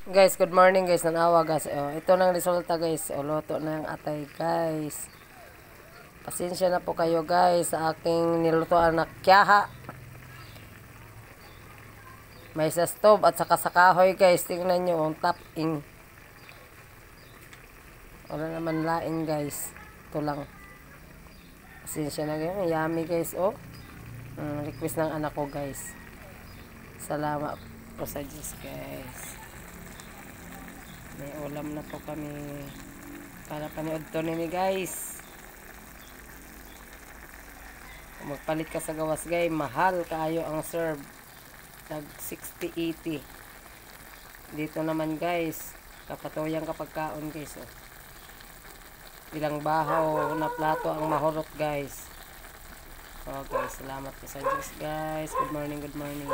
Guys, good morning guys. Nanawa guys. Ito nang resulta guys. Luto na yung atay guys. Pasensya na po kayo guys sa aking nilutoan na kyaha. May sa stove at saka sa kahoy guys. Tingnan nyo ang top-ing. Wala naman laing guys. Ito lang. Pasensya na guys. Yummy guys. Request ng anak ko guys. Salamat po sa Diyos guys. May ulam na po kami para panood to nini guys. Kung magpalit ka sa gawas guys, mahal kaayo ang serve. Tag 60-80. Dito naman guys, kapatuyang kapag kaon guys. Ilang bahaw na plato ang mahurot guys. Guys, salamat po sa Diyos guys. Good morning, good morning.